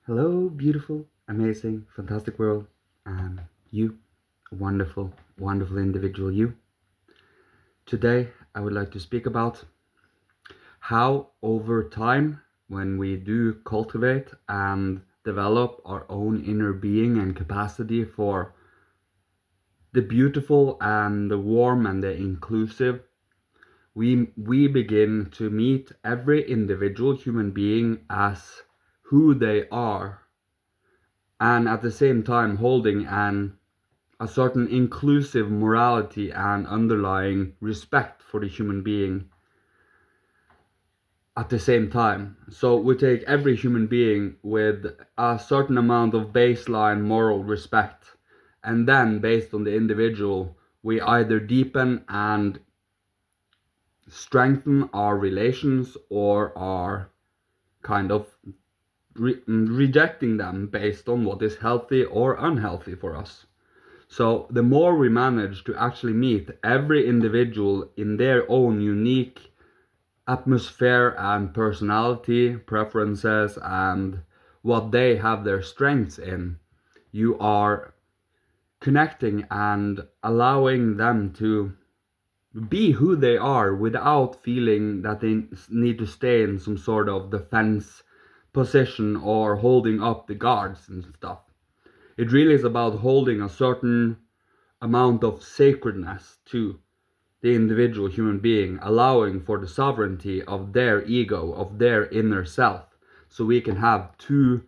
Hello, beautiful, amazing, fantastic world, and you, wonderful, wonderful individual you. Today, I would like to speak about how over time, when we do cultivate and develop our own inner being and capacity for the beautiful and the warm and the inclusive, we begin to meet every individual human being as who they are, and at the same time holding a certain inclusive morality and underlying respect for the human being at the same time. So we take every human being with a certain amount of baseline moral respect, and then based on the individual, we either deepen and strengthen our relations or are kind of rejecting them based on what is healthy or unhealthy for us. So the more we manage to actually meet every individual in their own unique atmosphere and personality, preferences, and what they have their strengths in, you are connecting and allowing them to be who they are without feeling that they need to stay in some sort of defense position or holding up the guards and stuff. It really is about holding a certain amount of sacredness to the individual human being, allowing for the sovereignty of their ego, of their inner self, so we can have two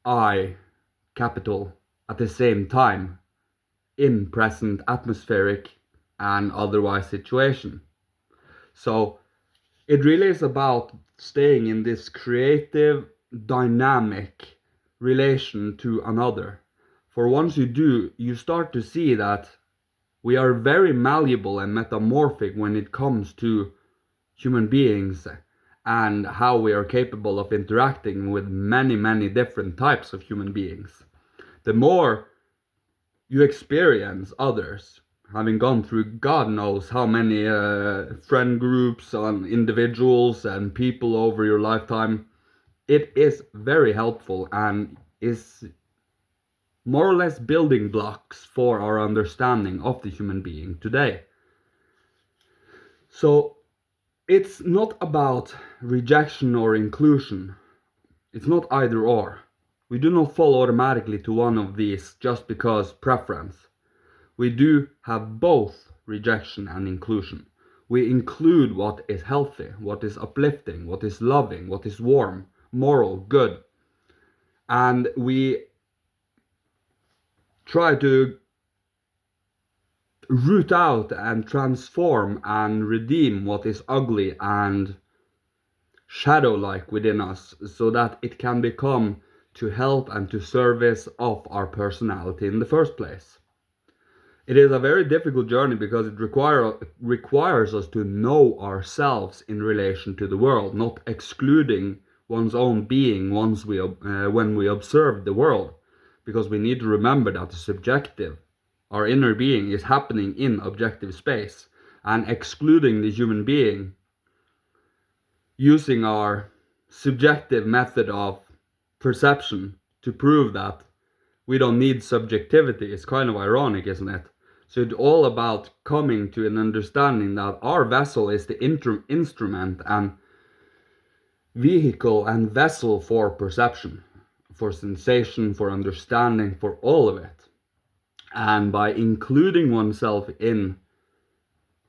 I capital at the same time in present atmospheric and otherwise situation. So it really is about staying in this creative, dynamic relation to another. For once you do, you start to see that we are very malleable and metamorphic when it comes to human beings and how we are capable of interacting with many, many different types of human beings. The more you experience others, having gone through God knows how many friend groups and individuals and people over your lifetime, it is very helpful and is more or less building blocks for our understanding of the human being today. So it's not about rejection or inclusion. It's not either or. We do not fall automatically to one of these just because preference. We do have both rejection and inclusion. We include what is healthy, what is uplifting, what is loving, what is warm, moral, good. And we try to root out and transform and redeem what is ugly and shadow-like within us so that it can become to help and to service of our personality in the first place. It is a very difficult journey because it requires us to know ourselves in relation to the world, not excluding one's own being when we observe the world, because we need to remember that the subjective, our inner being, is happening in objective space, and excluding the human being using our subjective method of perception to prove that we don't need subjectivity is kind of ironic, isn't it? So it's all about coming to an understanding that our vessel is the instrument and vehicle and vessel for perception, for sensation, for understanding, for all of it. And by including oneself in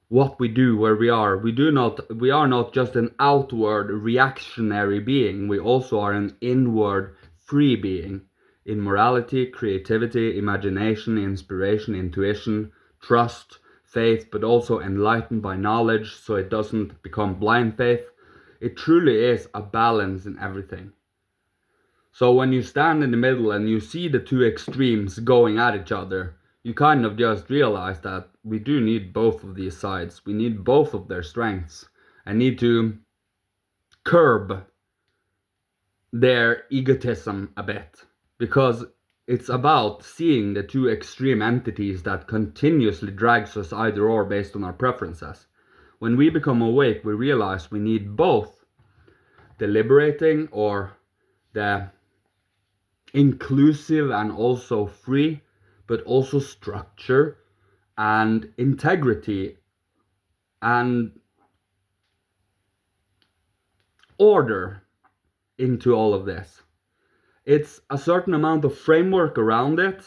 what we do, where we are, we are not just an outward reactionary being, we also are an inward free being in morality, creativity, imagination, inspiration, intuition, trust, faith, but also enlightened by knowledge so it doesn't become blind faith. It truly is a balance in everything. So when you stand in the middle and you see the two extremes going at each other, you kind of just realize that we do need both of these sides. We need both of their strengths and need to curb their egotism a bit, because it's about seeing the two extreme entities that continuously drags us either or based on our preferences. When we become awake, we realize we need both the liberating or the inclusive and also free, but also structure and integrity and order into all of this. It's a certain amount of framework around it,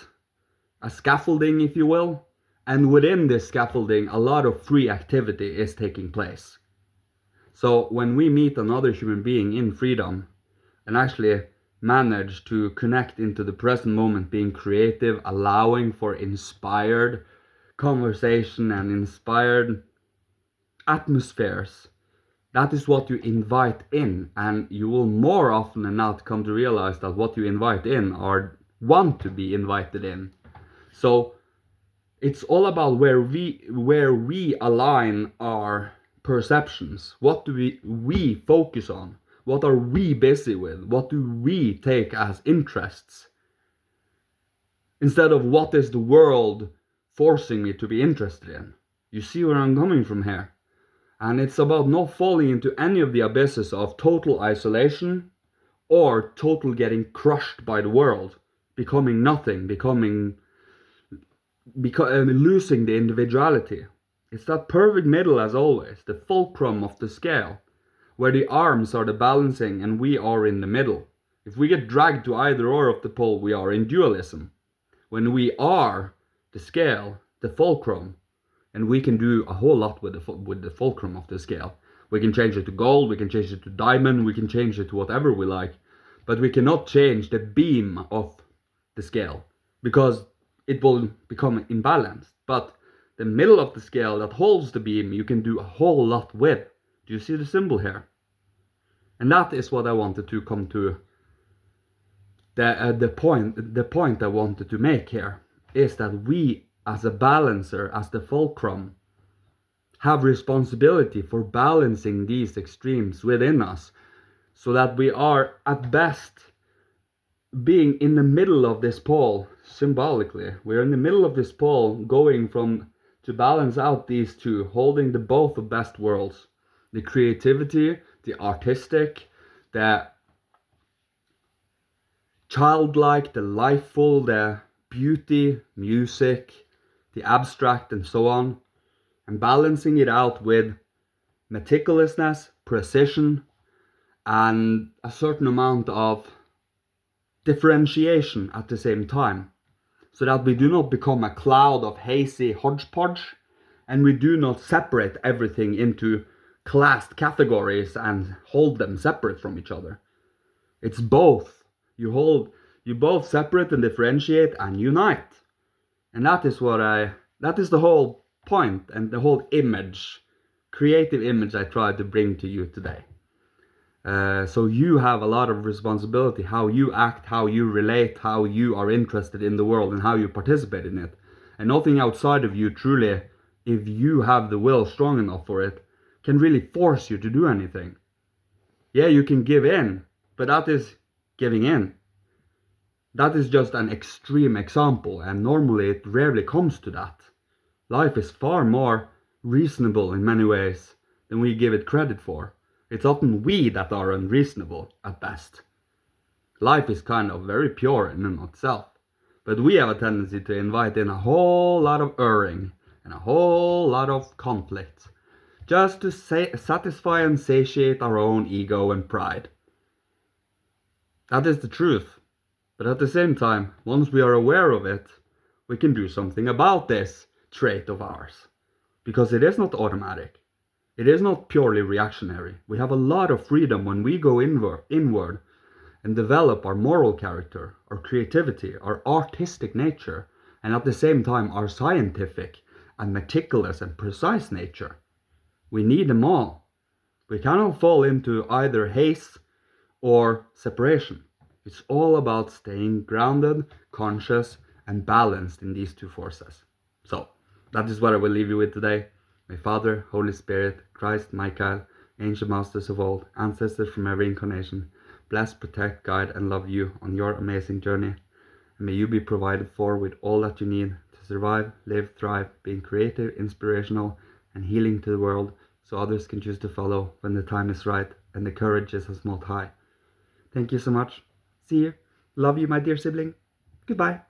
a scaffolding, if you will, and within this scaffolding, a lot of free activity is taking place. So when we meet another human being in freedom and actually manage to connect into the present moment, being creative, allowing for inspired conversation and inspired atmospheres, that is what you invite in, and you will more often than not come to realize that what you invite in are want to be invited in. So it's all about where we align our perceptions. What do we focus on? What are we busy with? What do we take as interests? Instead of what is the world forcing me to be interested in? You see where I'm coming from here? And it's about not falling into any of the abysses of total isolation or total getting crushed by the world, becoming nothing, losing the individuality. It's that perfect middle as always, the fulcrum of the scale, where the arms are the balancing and we are in the middle. If we get dragged to either or of the pole, we are in dualism. When we are the scale, the fulcrum, and we can do a whole lot with the fulcrum of the scale. We can change it to gold, we can change it to diamond, we can change it to whatever we like, but we cannot change the beam of the scale because it will become imbalanced. But the middle of the scale that holds the beam, you can do a whole lot with. Do you see the symbol here? And that is what I wanted to come to. The point I wanted to make here is that we, as a balancer, as the fulcrum, have responsibility for balancing these extremes within us, so that we are at best being in the middle of this pole. Symbolically, we're in the middle of this pole, going from to balance out these two, holding the both of best worlds, the creativity, the artistic, the childlike, the lifeful, the beauty, music, the abstract, and so on, and balancing it out with meticulousness, precision, and a certain amount of differentiation at the same time, so that we do not become a cloud of hazy hodgepodge, and we do not separate everything into classed categories and hold them separate from each other. It's both. You both separate and differentiate and unite. And that is the whole point and the whole image, creative image I tried to bring to you today. So you have a lot of responsibility, how you act, how you relate, how you are interested in the world and how you participate in it. And nothing outside of you truly, if you have the will strong enough for it, can really force you to do anything. Yeah, you can give in, but that is giving in. That is just an extreme example, and normally it rarely comes to that. Life is far more reasonable in many ways than we give it credit for. It's often we that are unreasonable at best. Life is kind of very pure in and of itself, but we have a tendency to invite in a whole lot of erring and a whole lot of conflict, just to satisfy and satiate our own ego and pride. That is the truth. But at the same time, once we are aware of it, we can do something about this trait of ours. Because it is not automatic. It is not purely reactionary. We have a lot of freedom when we go inward and develop our moral character, our creativity, our artistic nature, and at the same time our scientific and meticulous and precise nature. We need them all. We cannot fall into either haze or separation. It's all about staying grounded, conscious, and balanced in these two forces. So, that is what I will leave you with today. May Father, Holy Spirit, Christ, Michael, Ancient Masters of old, ancestors from every incarnation, bless, protect, guide, and love you on your amazing journey. And may you be provided for with all that you need to survive, live, thrive, being creative, inspirational, and healing to the world, so others can choose to follow when the time is right and the courage is as most high. Thank you so much. See you. Love you, my dear sibling. Goodbye.